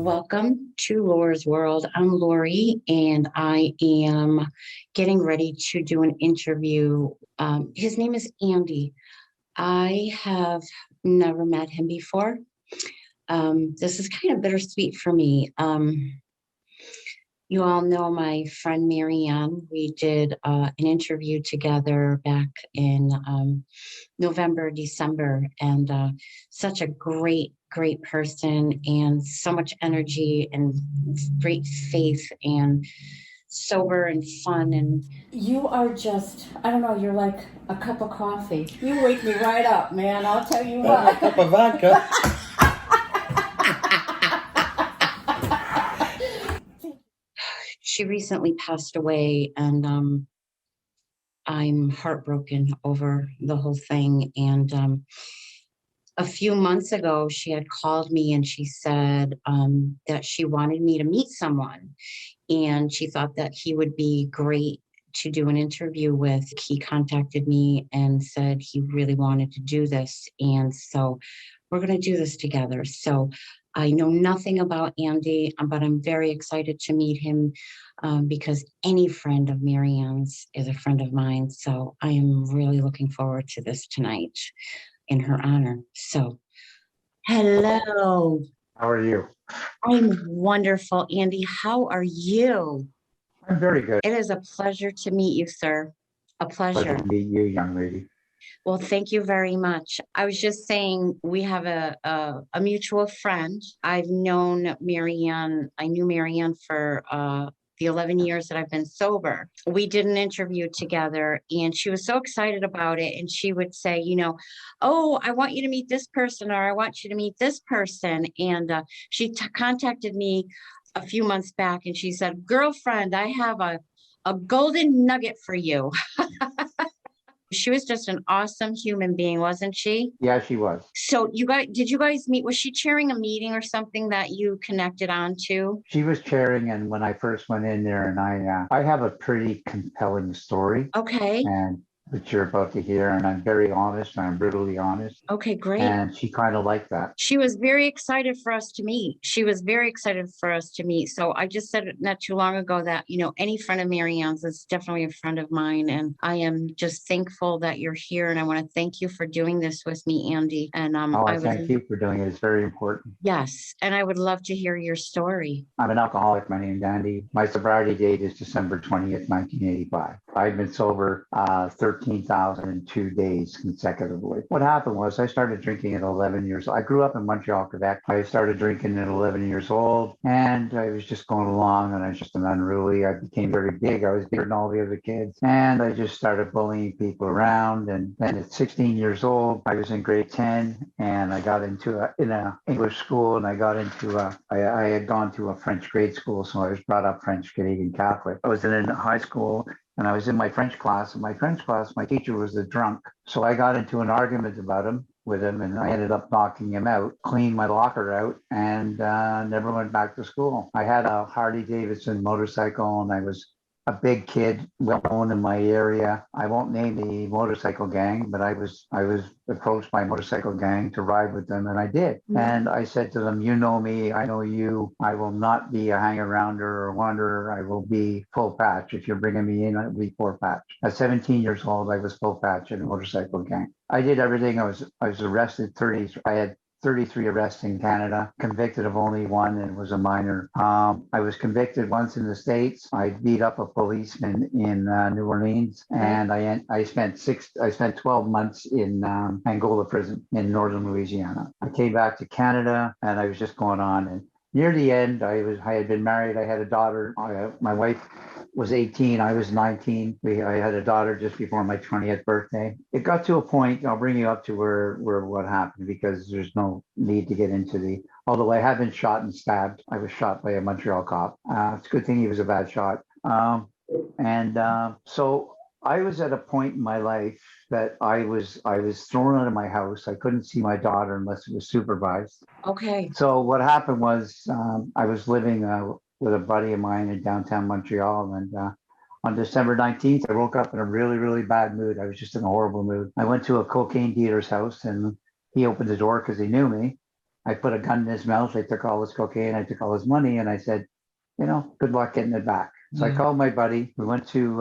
Welcome to Laura's World. I'm Lori, and I am getting ready to do an interview. His name is Andy. I have never met him before. This is kind of bittersweet for me. You all know my friend Marianne. We did an interview together back in November, December, and such a great person and so much energy and great faith and sober and fun. And you are just, I don't know, you're like a cup of coffee. You wake me right up, man. I'll tell you what. A cup of vodka. She recently passed away, and I'm heartbroken over the whole thing. And a few months ago, she had called me and she said that she wanted me to meet someone. And she thought that he would be great to do an interview with. He contacted me and said he really wanted to do this. And so we're going to do this together. So I know nothing about Andy, but I'm very excited to meet him because any friend of Marianne's is a friend of mine. So I am really looking forward to this tonight in her honor. So, hello. How are you? I'm wonderful, Andy. How are you? I'm very good. It is a pleasure to meet you, sir. A pleasure. Pleasure to meet you, young lady. Well, thank you very much. I was just saying we have a mutual friend. I've known Marianne. I knew Marianne for the 11 years that I've been sober. We did an interview together and she was so excited about it. And she would say, oh, I want you to meet this person, or I want you to meet this person. And she contacted me a few months back and she said, girlfriend, I have a golden nugget for you. She was just an awesome human being, wasn't she? Yeah, she was. So did you guys meet? Was she chairing a meeting or something that you connected on to? She was chairing, and when I first went in there, and I have a pretty compelling story. Okay. And which you're about to hear, and I'm very honest, and I'm brutally honest. Okay, great. And she kind of liked that. She was very excited for us to meet. So I just said it not too long ago that, any friend of Marianne's is definitely a friend of mine. And I am just thankful that you're here. And I want to thank you for doing this with me, Andy. And I thank you for doing it. It's very important. Yes. And I would love to hear your story. I'm an alcoholic. My name's Andy. My sobriety date is December 20th, 1985. I've been sober 13,002 days consecutively. What happened was I started drinking at 11 years old. I grew up in Montreal, Quebec. I started drinking at 11 years old, and I was just going along, and I was just an unruly. I became very big. I was bigger than all the other kids, and I just started bullying people around. And then at 16 years old, I was in grade 10, and I got into in a English school, and I had gone to a French grade school, so I was brought up French Canadian Catholic. I was in high school, and I was in my French class. In my French class, my teacher was a drunk. So I got into an argument with him, and I ended up knocking him out, cleaned my locker out, and never went back to school. I had a Harley Davidson motorcycle, and I was a big kid, well known in my area. I won't name the motorcycle gang, but I was approached by a motorcycle gang to ride with them, and I did. Mm-hmm. And I said to them, you know me, I know you. I will not be a hang-arounder or wanderer. I will be full patch. If you're bringing me in, I'll be full patch. At 17 years old, I was full patch in a motorcycle gang. I did everything. I was arrested 30. I had 33 arrests in Canada, convicted of only one, and it was a minor. I was convicted once in the States. I beat up a policeman in New Orleans, and I spent 12 months in Angola prison in northern Louisiana. I came back to Canada, and I was just going on. And near the end, I had been married. I had a daughter. My wife was 18. I was 19. I had a daughter just before my 20th birthday. It got to a point, I'll bring you up to where what happened, because there's no need to get into although I have been shot and stabbed. I was shot by a Montreal cop. It's a good thing he was a bad shot. So I was at a point in my life that I was thrown out of my house. I couldn't see my daughter unless it was supervised. Okay. So what happened was I was living with a buddy of mine in downtown Montreal, and on December 19th, I woke up in a really, really bad mood. I was just in a horrible mood. I went to a cocaine dealer's house, and he opened the door because he knew me. I put a gun in his mouth. I took all his cocaine. I took all his money. And I said, good luck getting it back. So I called my buddy. We went to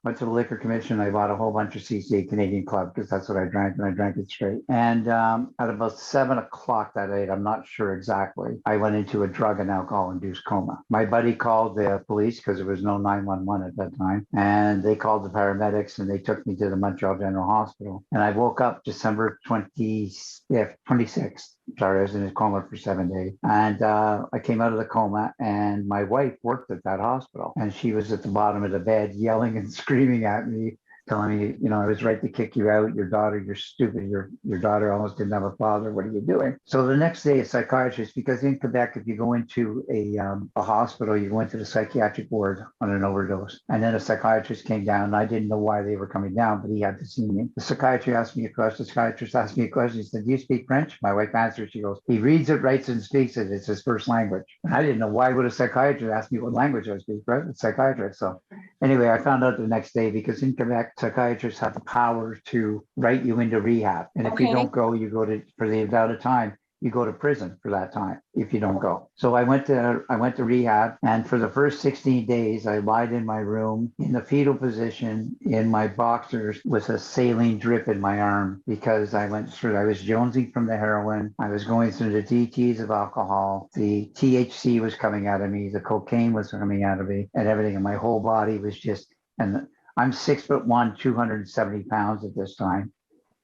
the liquor commission. I bought a whole bunch of CCA Canadian Club because that's what I drank, and I drank it straight. And at about 7 o'clock that night, I'm not sure exactly, I went into a drug and alcohol induced coma. My buddy called the police because there was no 911 at that time, and they called the paramedics and they took me to the Montreal General Hospital. And I woke up December 26th. Sorry, I was in a coma for 7 days. And I came out of the coma, and my wife worked at that hospital. And she was at the bottom of the bed yelling and screaming at me, telling me, I was right to kick you out. Your daughter, you're stupid. Your daughter almost didn't have a father. What are you doing? So the next day, a psychiatrist, because in Quebec, if you go into a hospital, you go into the psychiatric ward on an overdose. And then a psychiatrist came down, and I didn't know why they were coming down, but he had to see me. The psychiatrist asked me a question. He said, do you speak French? My wife answered. She goes, he reads it, writes it, and speaks it. It's his first language. And I didn't know why would a psychiatrist ask me what language I speak, right? It's psychiatrist. So anyway, I found out the next day because in Quebec, psychiatrists have the power to write you into rehab. And if you don't go, you go to, for the amount of time, you go to prison for that time if you don't go. So I went to rehab, and for the first 16 days, I lied in my room in the fetal position in my boxers with a saline drip in my arm because I was jonesing from the heroin. I was going through the DTs of alcohol. The THC was coming out of me. The cocaine was coming out of me and everything. And my whole body was just, and I'm 6'1", 270 pounds at this time.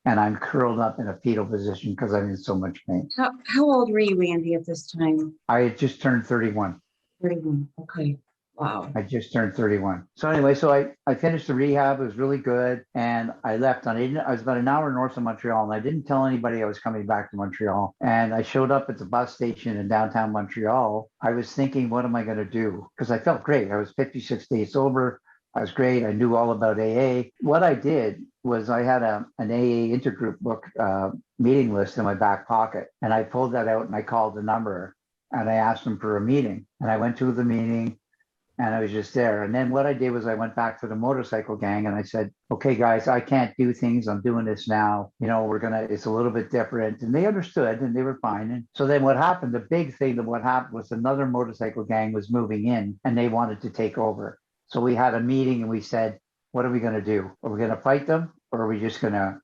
And I'm curled up in a fetal position because I'm in so much pain. How old were you, Andy, at this time? I had just turned 31. 31. Okay. Wow. I just turned 31. So anyway, so I finished the rehab. It was really good. And I left. I was about an hour north of Montreal, and I didn't tell anybody I was coming back to Montreal. And I showed up at the bus station in downtown Montreal. I was thinking, what am I going to do? Because I felt great. I was 56 days sober. I was great. I knew all about AA. What I did was I had an AA intergroup book meeting list in my back pocket. And I pulled that out and I called the number and I asked them for a meeting. And I went to the meeting and I was just there. And then what I did was I went back to the motorcycle gang and I said, okay, guys, I can't do things. I'm doing this now. It's a little bit different. And they understood and they were fine. And so then what happened, the big thing that what happened was another motorcycle gang was moving in and they wanted to take over. So we had a meeting and we said, what are we going to do? Are we going to fight them or are we just going to?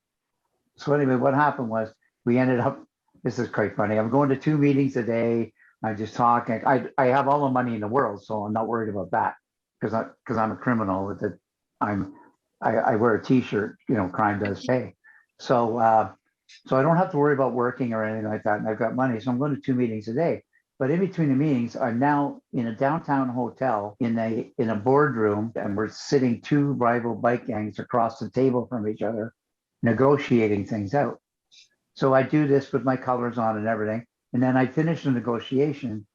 So anyway, what happened was we ended up, this is quite funny. I'm going to 2 meetings a day. I'm just talking. I have all the money in the world, so I'm not worried about that because I'm a criminal. I wear a T-shirt, crime does pay. So I don't have to worry about working or anything like that. And I've got money. So I'm going to 2 meetings a day. But in between the meetings, I'm now in a downtown hotel in a boardroom, and we're sitting 2 rival bike gangs across the table from each other, negotiating things out. So I do this with my colors on and everything. And then I finish the negotiation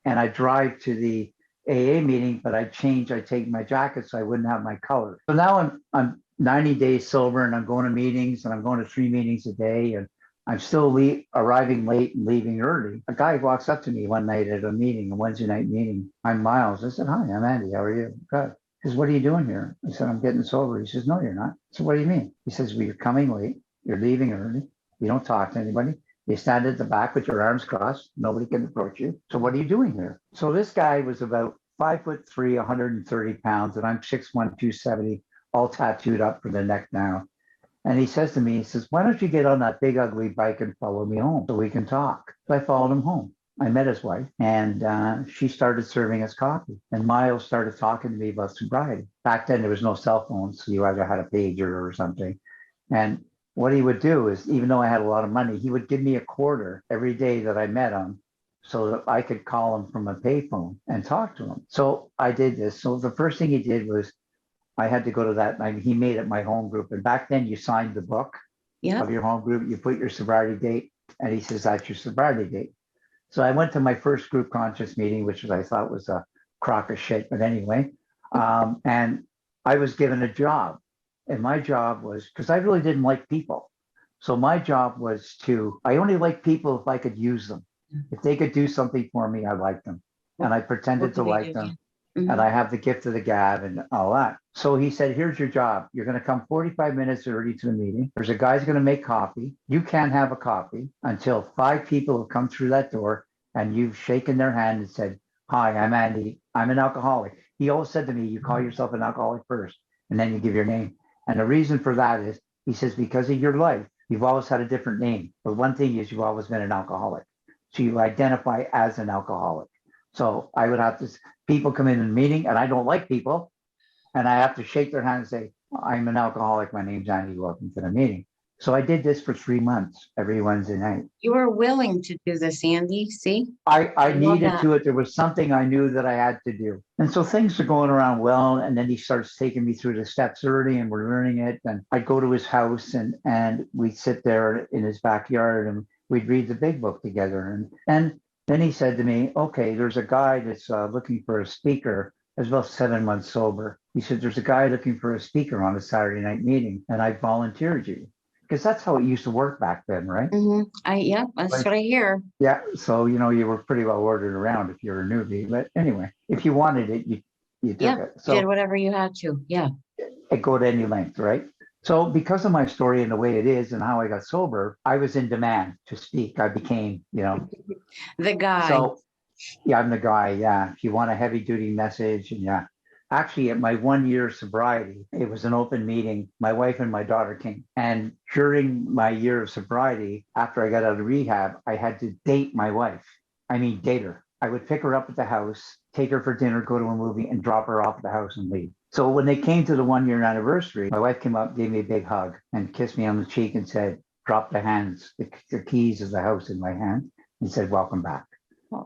and I drive to the AA meeting, but I take my jacket so I wouldn't have my colors. So now I'm 90 days sober and I'm going to meetings and I'm going to 3 meetings a day. And I'm still arriving late and leaving early. A guy walks up to me one night at a meeting, a Wednesday night meeting. I'm Miles. I said, hi, I'm Andy. How are you? Good. He says, what are you doing here? I said, I'm getting sober. He says, no, you're not. So what do you mean? He says, well, you're coming late. You're leaving early. You don't talk to anybody. You stand at the back with your arms crossed. Nobody can approach you. So what are you doing here? So this guy was about 5'3", 130 pounds, and I'm 6'1", 270, all tattooed up from the neck down. And he says to me, he says, why don't you get on that big ugly bike and follow me home so we can talk? So I followed him home. I met his wife and she started serving us coffee. And Miles started talking to me about sobriety. Back then, there was no cell phones. So you either had a pager or something. And what he would do is, even though I had a lot of money, he would give me a quarter every day that I met him so that I could call him from a payphone and talk to him. So I did this. So the first thing he did was I had to go to that. He made it my home group. And back then you signed the book of your home group. You put your sobriety date. And he says, that's your sobriety date. So I went to my first group conscious meeting, which I thought was a crock of shit. But anyway, and I was given a job. And my job was, because I really didn't like people. So my job was I only liked people if I could use them. If they could do something for me, I liked them. And I pretended to like them. and Mhm. I have the gift of the gab and all that. So he said, here's your job. You're going to come 45 minutes early to the meeting. There's a guy's going to make coffee. You can't have a coffee until 5 people have come through that door and you've shaken their hand and said, hi, I'm Andy. I'm an alcoholic. He always said to me, you call yourself an alcoholic first and then you give your name. And the reason for that is, he says, because of your life, you've always had a different name. But one thing is, you've always been an alcoholic. So you identify as an alcoholic. So I would have to, people come in a meeting and I don't like people, and I have to shake their hand and say, I'm an alcoholic. My name's Andy. Welcome to the meeting. So I did this for 3 months every Wednesday night. You were willing to do this, Andy. See, I I love needed that. to it. There was something I knew that I had to do. And so things are going around well. And then he starts taking me through the steps early and we're learning it. And I'd go to his house and we'd sit there in his backyard and we'd read the big book together. And then he said to me, okay, there's a guy that's looking for a speaker. I was about 7 months sober. He said, there's a guy looking for a speaker on a Saturday night meeting. And I volunteered you because that's how it used to work back then, right? Yeah, that's Like, what I hear. yeah, so you were pretty well ordered around if you're a newbie. But anyway, if you wanted it, you took Yeah, it. did So whatever you had to. Yeah. it go to any length, right? So because of my story and the way it is and how I got sober, I was in demand to speak. I became, The guy. so yeah, I'm the guy. Yeah, if you want a heavy duty message, and yeah. Actually, at my 1 year sobriety, it was an open meeting. My wife and my daughter came. And during my year of sobriety, after I got out of rehab, I had to date my wife. I mean, date her. I would pick her up at the house, take her for dinner, go to a movie, and drop her off at the house and leave. So when they came to the 1 year anniversary, my wife came up, gave me a big hug, and kissed me on the cheek and said, drop the keys of the house in my hand, and said, welcome back.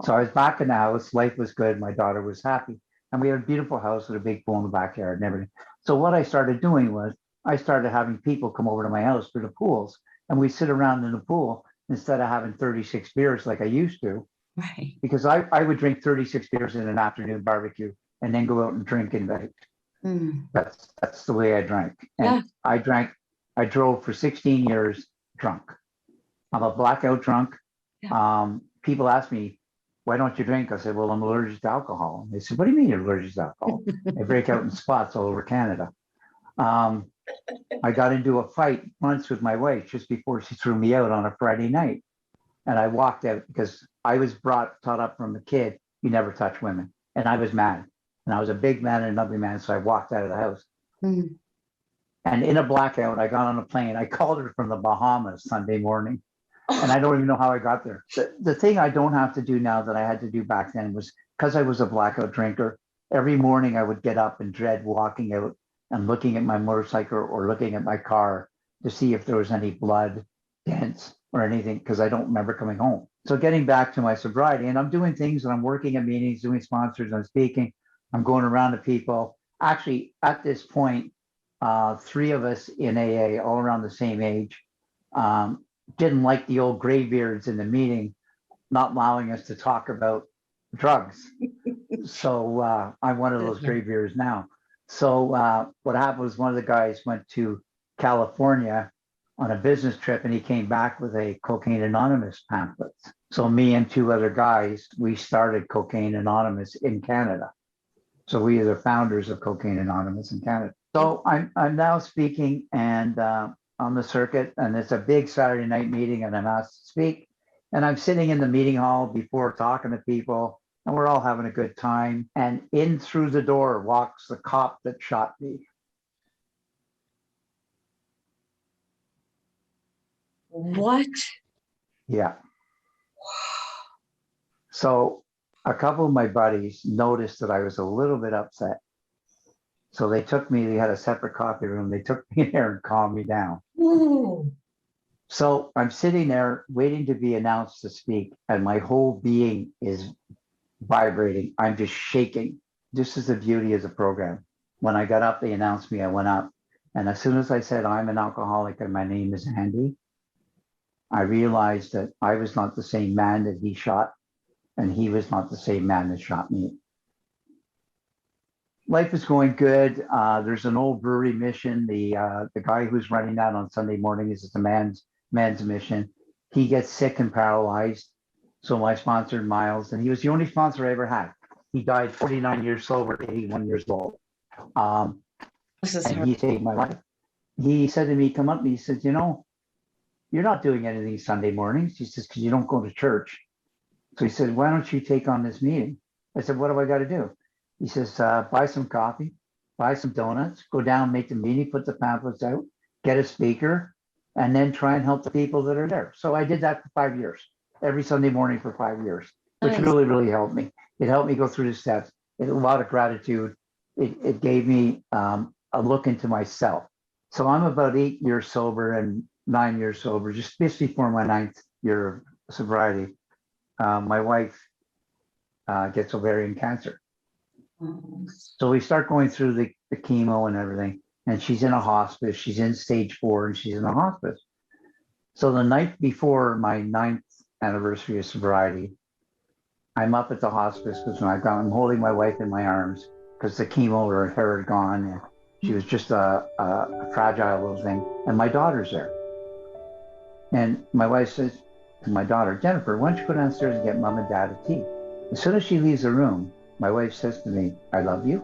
So I was back in the house. Life was good. My daughter was happy. And we had a beautiful house with a big pool in the backyard and everything. So what I started doing was I started having people come over to my house for the pools. And we sit around in the pool instead of having 36 beers like I used to, Right. because I would drink 36 beers in an afternoon barbecue and then go out and drink in bed. Mm. That's the way I drank. Yeah. And I drove for 16 years drunk. I'm a blackout drunk. Yeah. People ask me, why don't you drink? I said, well, I'm allergic to alcohol. They said, what do you mean you're allergic to alcohol? I break out in spots all over Canada. Um, I got into a fight once with my wife just before she threw me out on a Friday night. And I walked out because I was taught up from a kid, you never touch women. And I was mad. And I was a big man and an ugly man. So I walked out of the house. Mm. And in a blackout, I got on a plane. I called her from the Bahamas Sunday morning. And I don't even know how I got there. The thing I don't have to do now that I had to do back then was, because I was a blackout drinker, every morning I would get up and dread walking out and looking at my motorcycle or looking at my car to see if there was any blood, dents, or anything, because I don't remember coming home. So getting back to my sobriety, and I'm doing things and I'm working at meetings, doing sponsors, I'm speaking, I'm going around to people. Actually, at this point, 3 of us in AA, all around the same age, didn't like the old graybeards in the meeting not allowing us to talk about drugs. So I'm one of those graybeards now. So what happened was one of the guys went to California on a business trip and he came back with a Cocaine Anonymous pamphlet. So me and 2 other guys, we started Cocaine Anonymous in Canada. So we are the founders of Cocaine Anonymous in Canada. So I'm now speaking and on the circuit, and it's a big Saturday night meeting, and I'm asked to speak. And I'm sitting in the meeting hall before talking to people, and we're all having a good time. And in through the door walks the cop that shot me. What? Yeah. So a couple of my buddies noticed that I was a little bit upset. So they had a separate coffee room. They took me in there and calmed me down. Ooh. So I'm sitting there waiting to be announced to speak, and my whole being is vibrating. I'm just shaking. This is the beauty of the program. When I got up, they announced me, I went up. And as soon as I said, I'm an alcoholic and my name is Andy, I realized that I was not the same man that he shot, and he was not the same man that shot me. Life is going good. There's an old brewery mission. The guy who's running that on Sunday mornings is a man's mission. He gets sick and paralyzed. So I sponsored Miles, and he was the only sponsor I ever had. He died 49 years sober, 81 years old. This is And hard. he saved my life. He said to me, come up and he said, you know, you're not doing anything Sunday mornings. He says, because you don't go to church. So he said, why don't you take on this meeting? I said, what do I got to do? He says, buy some coffee, buy some donuts, go down, make the meeting, put the pamphlets out, get a speaker, and then try and help the people that are there. So I did that for 5 years, every Sunday morning for 5 years, which Nice. really, really helped me. It helped me go through the steps. It a lot of gratitude. It gave me a look into myself. So I'm about 8 years sober and 9 years sober, just before my 9th year of sobriety. My wife gets ovarian cancer. So we start going through the chemo and everything, and she's in a hospice. She's in stage 4 and she's in a hospice. So the night before my 9th anniversary of sobriety, I'm up at the hospice because I'm holding my wife in my arms because the chemo or her had gone and she was just a fragile little thing. And my daughter's there. And my wife says to my daughter, Jennifer, why don't you go downstairs and get mom and dad a tea? As soon as she leaves the room, my wife says to me, I love you.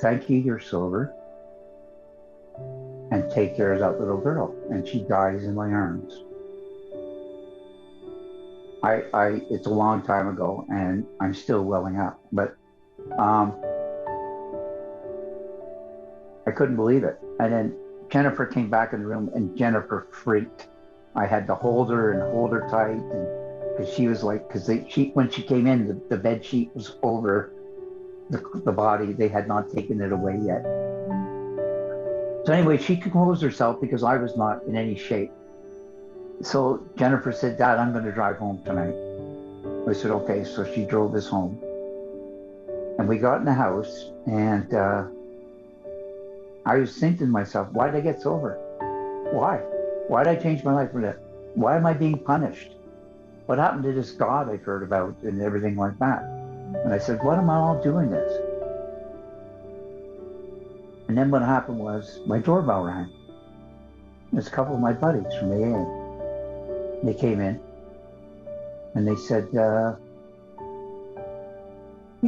Thank you, you're sober. And take care of that little girl. And she dies in my arms. It's a long time ago and I'm still welling up, but I couldn't believe it. And then Jennifer came back in the room and Jennifer freaked. I had to hold her and hold her tight, and because she was like, when she came in, the bed sheet was over the body. They had not taken it away yet. So anyway, she composed herself because I was not in any shape. So Jennifer said, Dad, I'm going to drive home tonight. I said, okay. So she drove us home. And we got in the house, and I was thinking to myself, why did I get sober? Why? Why did I change my life for that? Why am I being punished? What happened to this God I've heard about and everything like that? And I said, what am I all doing this? And then what happened was my doorbell rang. There's a couple of my buddies from AA. They came in and they said, you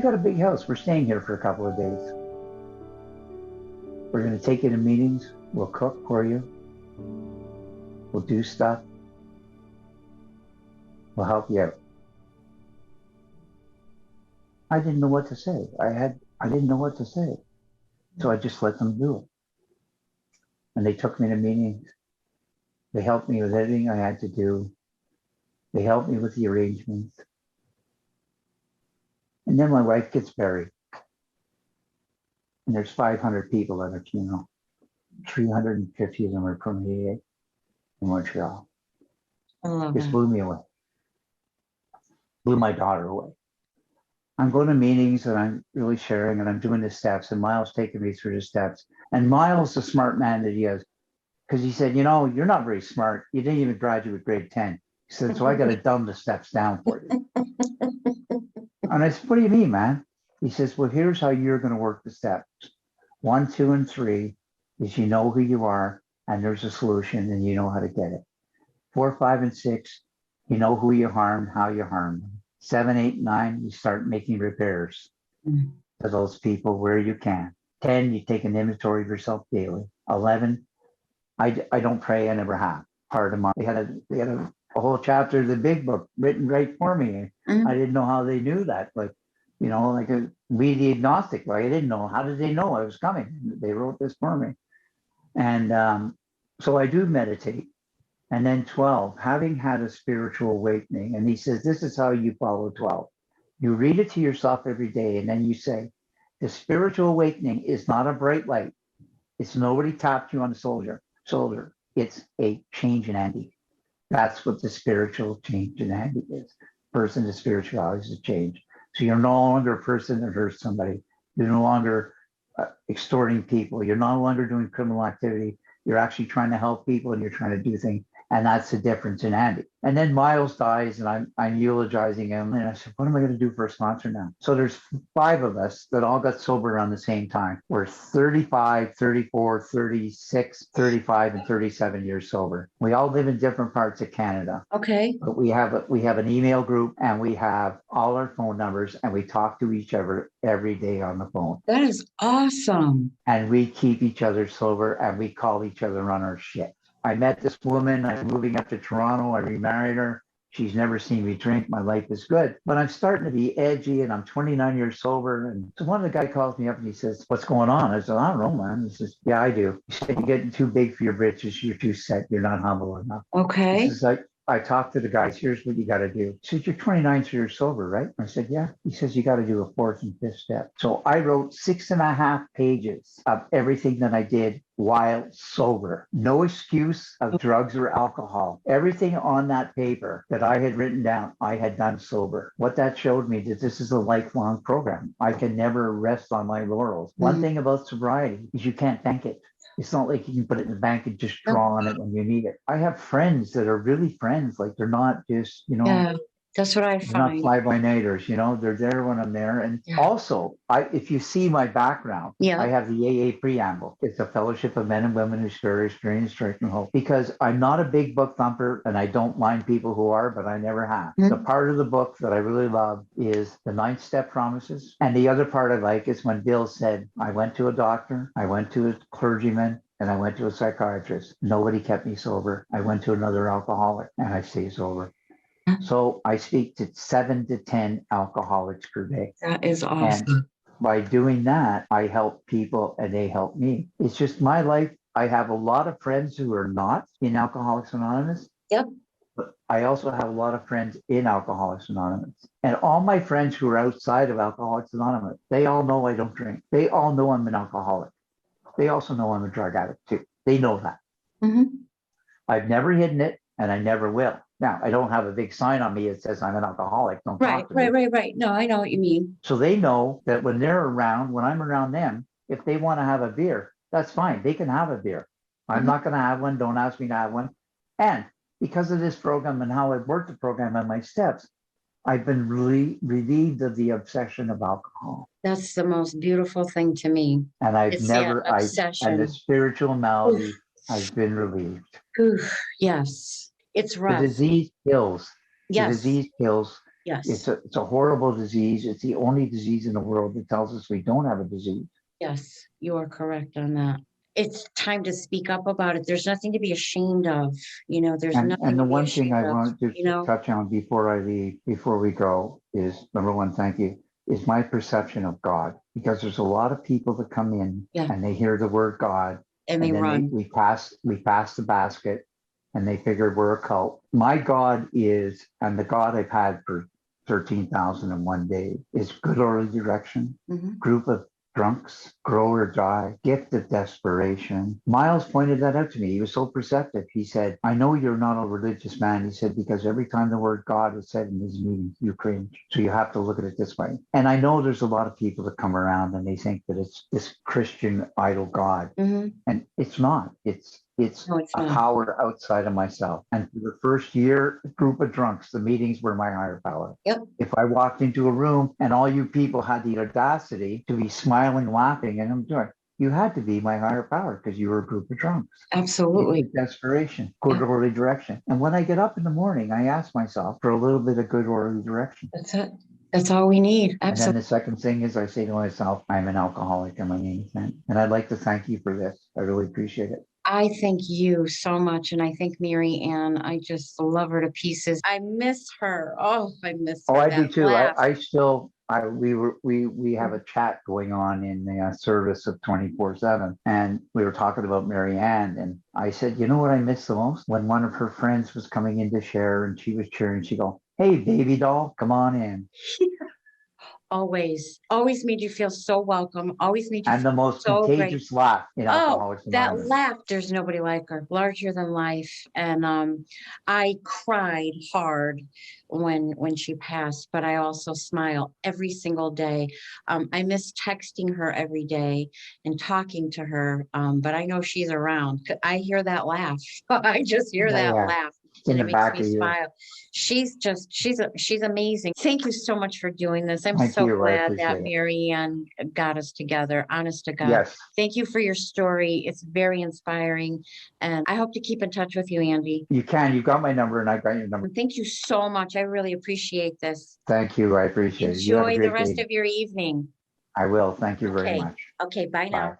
got a big house. We're staying here for a couple of days. We're going to take you to meetings. We'll cook for you. We'll do stuff. We'll help you out. I didn't know what to say. I didn't know what to say. So I just let them do it. And they took me to meetings. They helped me with everything I had to do. They helped me with the arrangements. And then my wife gets buried. And there's 500 people at her funeral. 350 of them are from AA in Montreal. I love Just that. blew me away. Blew my daughter away. I'm going to meetings and I'm really sharing and I'm doing the steps, and Miles taking me through the steps. And Miles, the smart man that he is, because he said, you know, you're not very smart. You didn't even graduate grade 10. He said, so I got to dumb the steps down for you. And I said, what do you mean, man? He says, well, here's how you're going to work the steps. 1, 2, and 3 is you know who you are and there's a solution and you know how to get it. 4, 5, and 6, you know who you harmed, how you harmed them. 7, 8, 9, you start making repairs to those people where you can. 10, you take an inventory of yourself daily. 11, I don't pray, I never have. Part of my, they had a whole chapter of the big book written right for me. I didn't know how they knew that. Like, you know, like read the agnostic. Like I didn't know. How did they know I was coming? They wrote this for me. And so I do meditate. And then 12, having had a spiritual awakening. And he says, this is how you follow 12. You read it to yourself every day. And then you say, the spiritual awakening is not a bright light. It's nobody tapped you on the shoulder. It's a change in Andy. That's what the spiritual change in Andy is. Person to spirituality is a change. So you're no longer a person that hurts somebody. You're no longer extorting people. You're no longer doing criminal activity. You're actually trying to help people and you're trying to do things. And that's the difference in Andy. And then Miles dies and I'm eulogizing him. And I said, what am I going to do for a sponsor now? So there's 5 of us that all got sober around the same time. We're 35, 34, 36, 35, and 37 years sober. We all live in different parts of Canada. Okay. But we have an email group and we have all our phone numbers and we talk to each other every day on the phone. That is awesome. And we keep each other sober and we call each other on our shit. I met this woman, I'm moving up to Toronto, I remarried her. She's never seen me drink. My life is good, but I'm starting to be edgy and I'm 29 years sober. And so one of the guy calls me up and he says, what's going on? I said, I don't know, man. He says, yeah, I do. He said, you're getting too big for your britches. You're too set. You're not humble enough. Okay. He says, like, I talked to the guys. Here's what you got to do. He says, you're 29 years sober, right? I said, yeah. He says, you got to do a 4th and 5th step. So I wrote 6.5 pages of everything that I did while sober. No excuse of drugs or alcohol. Everything on that paper that I had written down, I had done sober. What that showed me that this is a lifelong program. I can never rest on my laurels. One thing about sobriety is you can't bank it. It's not like you can put it in the bank and just draw on it when you need it. I have friends that are really friends. Like they're not just, Yeah, that's what I they're not find. fly-by-nighters, they're there when I'm there. And also, if you see my background, I have the AA preamble. It's a fellowship of men and women who share experience, strength, and hope. Because I'm not a big book thumper and I don't mind people who are, but I never have. The part of the book that I really love is the 9th step promises. And the other part I like is when Bill said, I went to a doctor, I went to a clergyman, and I went to a psychiatrist. Nobody kept me sober. I went to another alcoholic and I stay sober. So I speak to 7 to 10 alcoholics per day. That is awesome. And by doing that, I help people and they help me. It's just my life. I have a lot of friends who are not in Alcoholics Anonymous. Yep. But I also have a lot of friends in Alcoholics Anonymous. And all my friends who are outside of Alcoholics Anonymous, they all know I don't drink. They all know I'm an alcoholic. They also know I'm a drug addict too. They know that. I've never hidden it and I never will. Now, I don't have a big sign on me that says I'm an alcoholic. Don't talk to me. Right. No, I know what you mean. So they know that when they're around, when I'm around them, if they want to have a beer, that's fine. They can have a beer. I'm not going to have one. Don't ask me to have one. And because of this program and how I've worked the program and my steps, I've been really relieved of the obsession of alcohol. That's the most beautiful thing to me. And I've It's never, that obsession. and the spiritual malady has been relieved. Oof, yes, it's rough. The disease kills. Yes. The disease kills. Yes. It's a horrible disease. It's the only disease in the world that tells us we don't have a disease. Yes, you are correct on that. It's time to speak up about it. There's nothing to be ashamed of. There's nothing. And the to be one thing I ashamed want to touch on before I leave, before we go, is number one, thank you, is my perception of God. Because there's a lot of people that come in and they hear the word God and they then run. We pass the basket and they figure we're a cult. My God is, and the God I've had for 13,001 days is good orderly direction, group of drunks, grow or die, gift of desperation. Miles pointed that out to me. He was so perceptive. He said, I know you're not a religious man. He said, because every time the word God is said in these meetings, you cringe. So you have to look at it this way. And I know there's a lot of people that come around and they think that it's this Christian idol God. And it's not. It's a power outside of myself. And for the first year, a group of drunks, the meetings were my higher power. Yep. If I walked into a room and all you people had the audacity to be smiling, laughing, and I'm doing, you had to be my higher power because you were a group of drunks. Absolutely. Desperation, good orderly direction. And when I get up in the morning, I ask myself for a little bit of good orderly direction. That's it. That's all we need. Absolutely. And then the second thing is I say to myself, I'm an alcoholic and my name is Ben. And I'd like to thank you for this. I really appreciate it. I thank you so much. And I thank Marianne. I just love her to pieces. I miss her. Oh, I miss her. Oh, I do too. We have a chat going on in the service of 24/7. And we were talking about Marianne. And I said, you know what I miss the most? When one of her friends was coming in to share and she was cheering, she go, hey, baby doll, come on in. always made you feel so welcome, always made you And feel the most so great. contagious laugh in Oh, Alcoholics that Anonymous. laugh, there's nobody like her, larger than life. And I cried hard when she passed, but I also smile every single day. I miss texting her every day and talking to her, but I know she's around. I hear that laugh. I just hear Yeah, that yeah. laugh. It's in And the it makes back me of you. smile. She's amazing. Thank you so much for doing this. I'm Thank so you. I glad that appreciate it. Marianne got us together. Honest to God. Yes, Thank you for your story. It's very inspiring. And I hope to keep in touch with you, Andy. you can. You got my number and I got your number. Thank you so much. I really appreciate this. Thank you. I appreciate it. You have a Enjoy the great rest day. of your evening. I will. Thank you very Okay. much. Okay. Bye Bye. now.